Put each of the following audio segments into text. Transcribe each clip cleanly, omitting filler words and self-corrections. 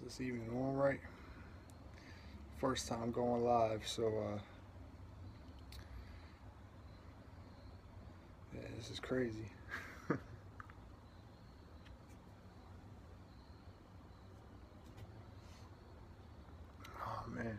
Is this even on right? First time going live, so yeah, this is crazy. Oh man,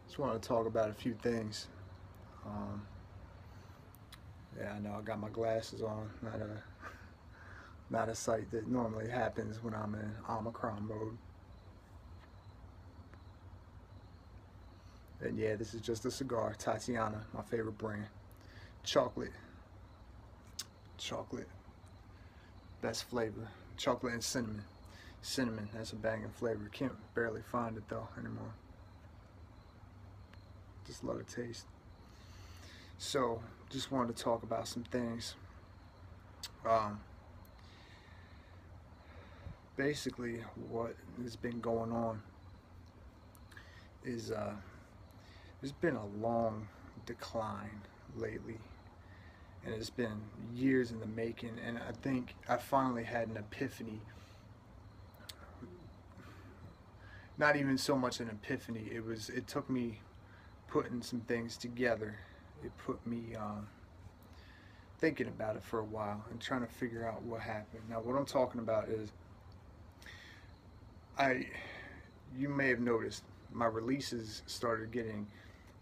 just want to talk about a few things. Um, yeah, I know I got my glasses on. Not a sight that normally happens when I'm in Omicron mode. And yeah, this is just a cigar, Tatiana, my favorite brand. Chocolate, chocolate, best flavor. Chocolate and cinnamon. Cinnamon, that's a banging flavor. Can't barely find it though anymore. Just love the taste. So, just wanted to talk about some things. Um, Basically, what has been going on is there's been a long decline lately, and it's been years in the making. And I think I finally had an epiphany. Not even so much an epiphany. It took me putting some things together. It put me thinking about it for a while and trying to figure out what happened. Now, what I'm talking about is I you may have noticed my releases started getting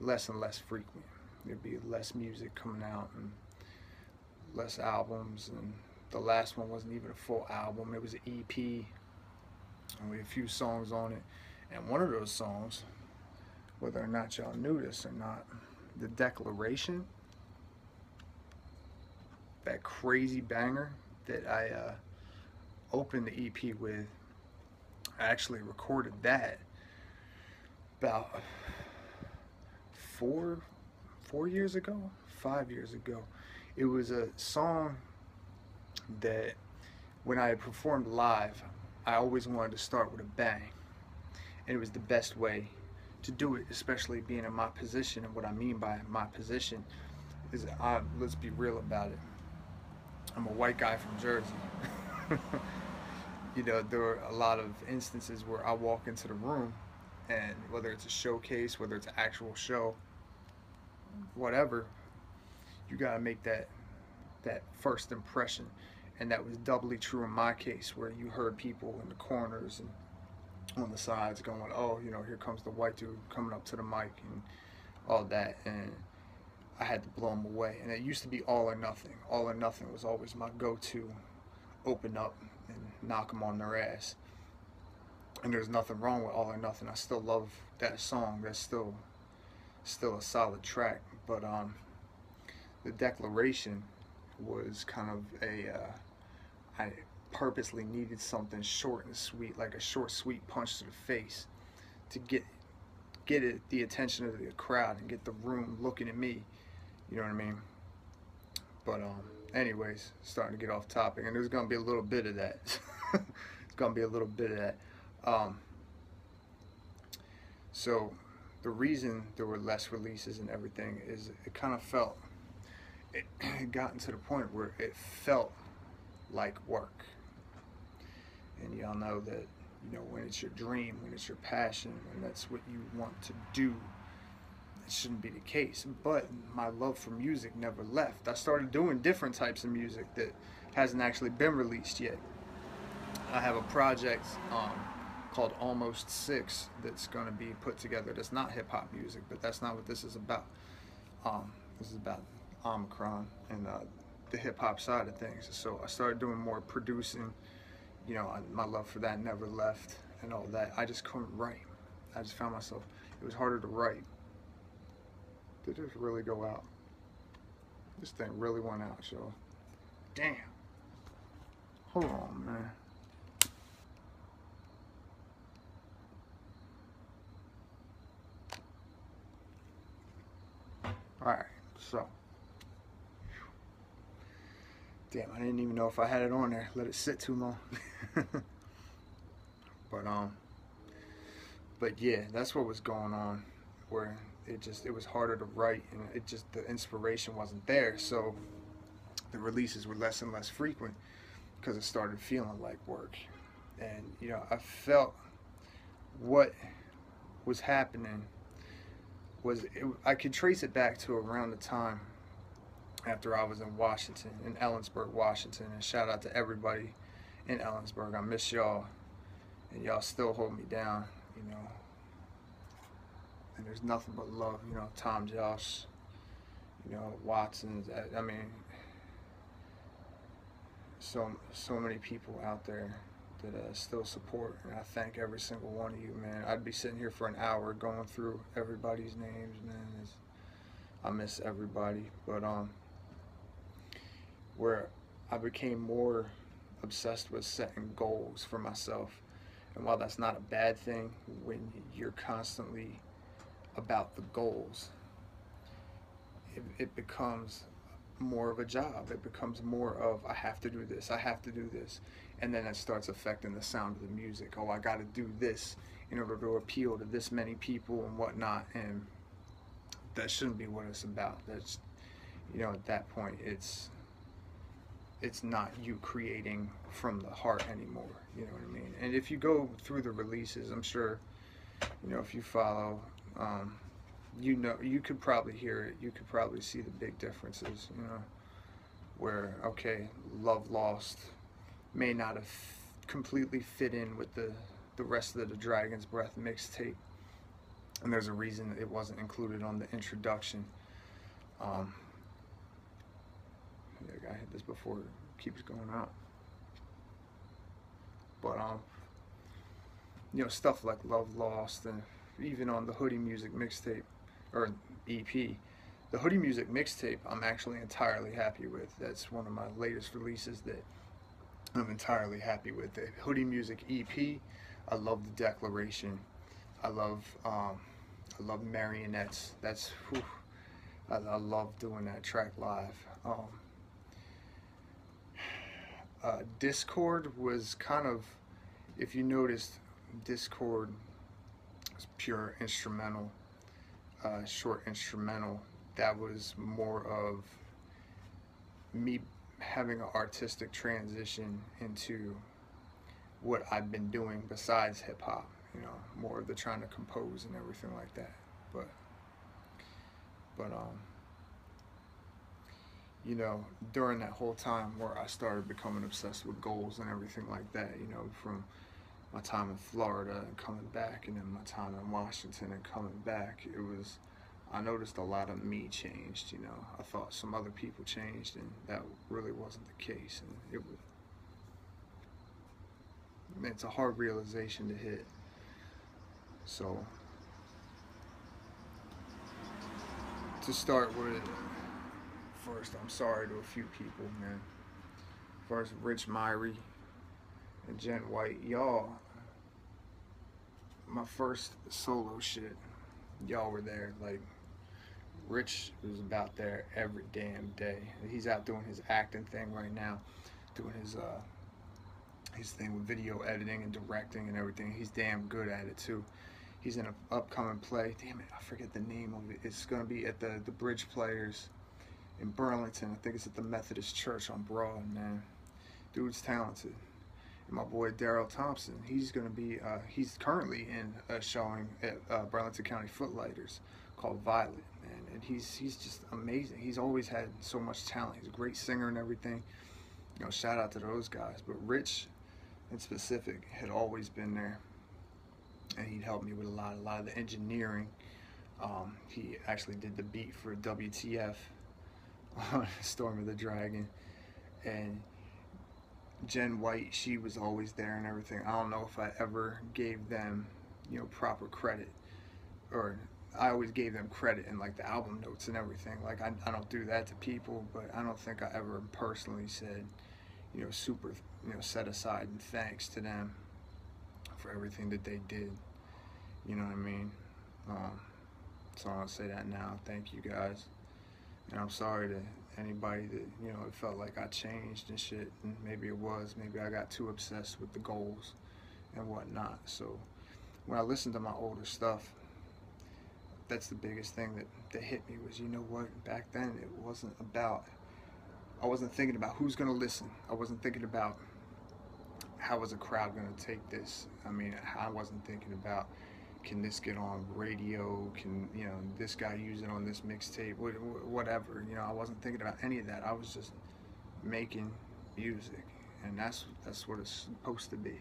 less and less frequent. There'd be less music coming out and less albums, and the last one wasn't even a full album. It was an EP, and we had a few songs on it. And one of those songs, whether or not y'all knew this or not, The Declaration, that crazy banger that I opened the EP with, I actually recorded that about four years ago, 5 years ago. It was a song that when I had performed live, I always wanted to start with a bang, and it was the best way to do it, especially being in my position. And what I mean by my position is, let's be real about it. I'm a white guy from Jersey. You know, there are a lot of instances where I walk into the room, and whether it's a showcase, whether it's an actual show, whatever, you gotta make that first impression. And that was doubly true in my case, where you heard people in the corners and on the sides going, oh, you know, here comes the white dude coming up to the mic and all that. And I had to blow them away. And it used to be All or Nothing. All or Nothing was always my go-to. Open up and knock them on their ass. And there's nothing wrong with All or Nothing. I still love that song. That's still a solid track. But The Declaration was kind of I purposely needed something short and sweet, like a short, sweet punch to the face, to get the attention of the crowd and get the room looking at me. You know what I mean? But anyways, starting to get off topic, and there's gonna be a little bit of that. It's gonna be a little bit of that. So the reason there were less releases and everything is it kind of felt it had gotten to the point where it felt like work. And y'all know that, you know, when it's your dream, when it's your passion, when that's what you want to do, it shouldn't be the case. But my love for music never left. I started doing different types of music that hasn't actually been released yet. I have a project called Almost Six that's going to be put together. That's not hip-hop music, but that's not what this is about. This is about Omicron and the hip-hop side of things. So I started doing more producing. You know, my love for that never left and all that. I just couldn't write. I just found myself, it was harder to write. Did this really go out? This thing really went out, y'all. Damn. Hold on, man. Alright, so. Damn, I didn't even know if I had it on there. Let it sit too long. But yeah, that's what was going on, where it was harder to write, and the inspiration wasn't there. So the releases were less and less frequent because it started feeling like work. And you know, I felt what was happening was I could trace it back to around the time after I was in Washington, in Ellensburg, Washington. And shout out to everybody in Ellensburg. I miss y'all, and y'all still hold me down, you know. And there's nothing but love, you know. Tom Josh, you know, Watson's. I mean, so many people out there that still support, and I thank every single one of you, man. I'd be sitting here for an hour going through everybody's names, man. I miss everybody, but where I became more obsessed with setting goals for myself, and while that's not a bad thing, when you're constantly about the goals, it becomes more of a job. It becomes more of, I have to do this, I have to do this. And then it starts affecting the sound of the music. Oh, I got to do this in order to appeal to this many people and whatnot. And that shouldn't be what it's about. That's, you know, at that point, it's not you creating from the heart anymore. You know what I mean? And if you go through the releases, I'm sure, you know, if you follow, you know, you could probably hear it. You could probably see the big differences, you know, where, okay, Love Lost may not have completely fit in with the rest of the Dragon's Breath mixtape, and there's a reason it wasn't included on the introduction. Yeah, I hit this before it keeps going out. But you know, stuff like Love Lost, and even on the Hoodie Music mixtape or EP, the Hoodie Music mixtape I'm actually entirely happy with. That's one of my latest releases that I'm entirely happy with. The Hoodie Music EP, I love the Declaration. I love Marionettes. That's whew, I love doing that track live. Discord was kind of, if you noticed, Discord was pure instrumental, short instrumental. That was more of me having an artistic transition into what I've been doing besides hip hop, you know, more of the trying to compose and everything like that. But you know, during that whole time where I started becoming obsessed with goals and everything like that, you know, from my time in Florida and coming back, and then my time in Washington and coming back, it was, I noticed a lot of me changed, you know. I thought some other people changed, and that really wasn't the case. And it was, I mean, it's a hard realization to hit. So, to start with, first, I'm sorry to a few people, man. First, Rich Myrie and Jen White, y'all, my first solo shit, y'all were there. Like, Rich was about there every damn day. He's out doing his acting thing right now, doing his thing with video editing and directing and everything. He's damn good at it too. He's in an upcoming play. Damn it, I forget the name of it. It's gonna be at the Bridge Players in Burlington. I think it's at the Methodist Church on Broad, man. Dude's talented. And my boy Daryl Thompson, he's gonna be he's currently in a showing at Burlington County Footlighters called Violet, man. And he's just amazing. He's always had so much talent. He's a great singer and everything. You know, shout out to those guys. But Rich in specific had always been there, and he'd helped me with a lot of the engineering. He actually did the beat for WTF on Storm of the Dragon. And Jen White, she was always there and everything. I don't know if I ever gave them, you know, proper credit, or I always gave them credit in like the album notes and everything. Like I don't do that to people, but I don't think I ever personally said, you know, super, you know, set aside and thanks to them for everything that they did. You know what I mean? So I'll say that now. Thank you guys. And I'm sorry to anybody that, you know, it felt like I changed and shit, and maybe it was. Maybe I got too obsessed with the goals and whatnot. So when I listened to my older stuff, that's the biggest thing that hit me was, you know what, back then it wasn't about, I wasn't thinking about who's gonna listen. I wasn't thinking about how was a crowd going to take this? I mean, I wasn't thinking about, can this get on radio? Can, you know, this guy use it on this mixtape? Whatever. You know, I wasn't thinking about any of that. I was just making music, and that's what it's supposed to be.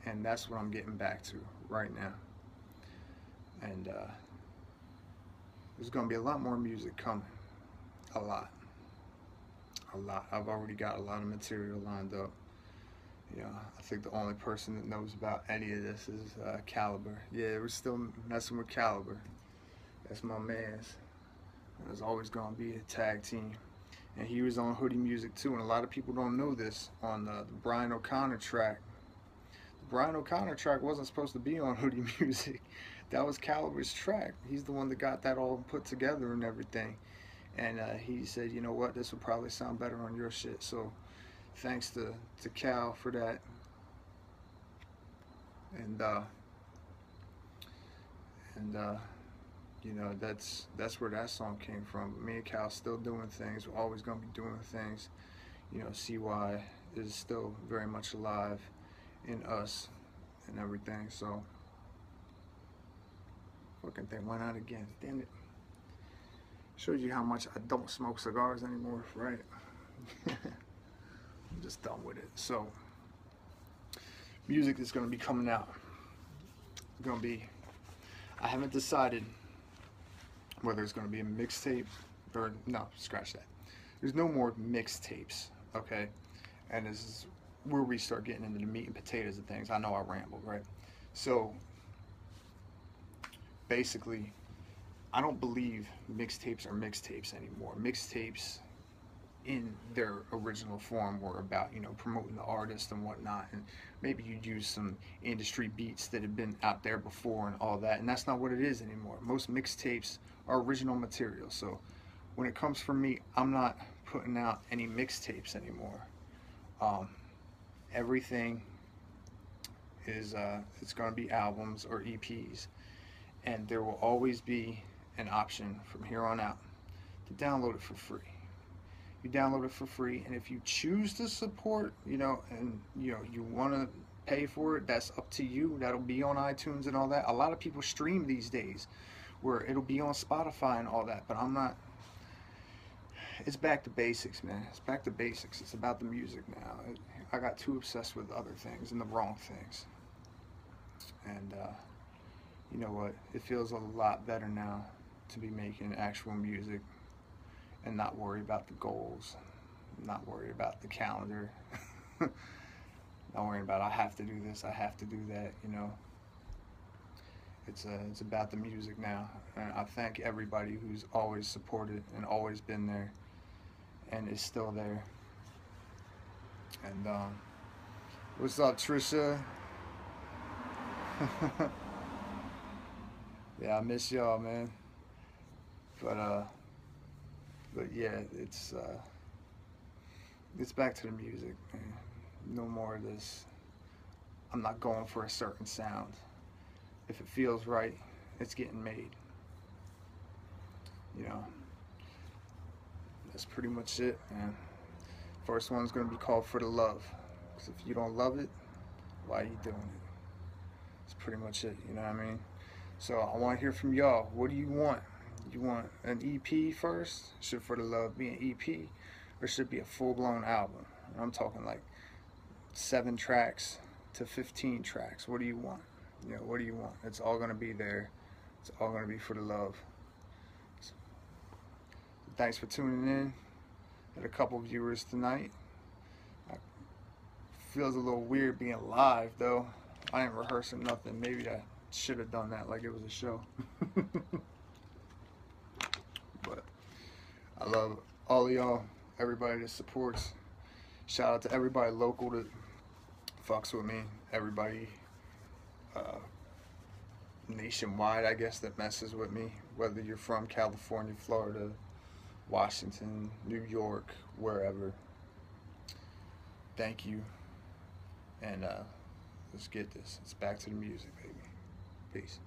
And that's what I'm getting back to right now. And there's going to be a lot more music coming. A lot. I've already got a lot of material lined up. You know, I think the only person that knows about any of this is Caliber. Yeah, we're still messing with Caliber. That's my man's. There's always going to be a tag team. And he was on Hoodie Music too, and a lot of people don't know this. On the Brian O'Connor track, the Brian O'Connor track wasn't supposed to be on Hoodie Music. That was Caliber's track. He's the one that got that all put together and everything. And he said, you know what, this would probably sound better on your shit. So thanks to Cal for that. And you know, that's where that song came from. Me and Cal still doing things. We're always gonna be doing things. You know, CY is still very much alive in us and everything. So fucking thing went out again. Damn it. Shows you how much I don't smoke cigars anymore, right? I'm just done with it. So, music is going to be coming out. It's going to be, I haven't decided whether it's going to be a mixtape or, no, scratch that. There's no more mixtapes, okay? And this is where we start getting into the meat and potatoes of things. I know I rambled, right? So, basically, I don't believe mixtapes are mixtapes anymore. Mixtapes in their original form were about, you know, promoting the artist and whatnot, and maybe you'd use some industry beats that had been out there before and all that, and that's not what it is anymore. Most mixtapes are original material. So when it comes from me, I'm not putting out any mixtapes anymore. Everything is it's going to be albums or EPs, and there will always be an option from here on out to download it for free. You download it for free, and if you choose to support, you know, and you know you want to pay for it, that's up to you. That'll be on iTunes and all that. A lot of people stream these days where it'll be on Spotify and all that, but I'm not. It's back to basics, man. It's back to basics. It's about the music now. I got too obsessed with other things and the wrong things. And you know what? It feels a lot better now to be making actual music and not worry about the goals, not worry about the calendar, not worrying about I have to do this, I have to do that, you know. It's about the music now, and I thank everybody who's always supported and always been there and is still there. And what's up, Trisha? Yeah, I miss y'all, man. But yeah, it's back to the music, man. No more of this. I'm not going for a certain sound. If it feels right, it's getting made. You know, that's pretty much it, man. First one's gonna be called For the Love. Because if you don't love it, why are you doing it? That's pretty much it, you know what I mean? So I want to hear from y'all. What do you want? You want an EP first? Should For the Love be an EP? Or should it be a full-blown album? And I'm talking like 7 tracks to 15 tracks. What do you want? You know, what do you want? It's all going to be there. It's all going to be For the Love. So, thanks for tuning in. Had a couple viewers tonight. Feels a little weird being live though. I ain't rehearsing nothing. Maybe I should have done that like it was a show. But I love all of y'all, everybody that supports. Shout out to everybody local that fucks with me. Everybody nationwide, I guess, that messes with me. Whether you're from California, Florida, Washington, New York, wherever. Thank you. And let's get this. It's back to the music, baby. Peace.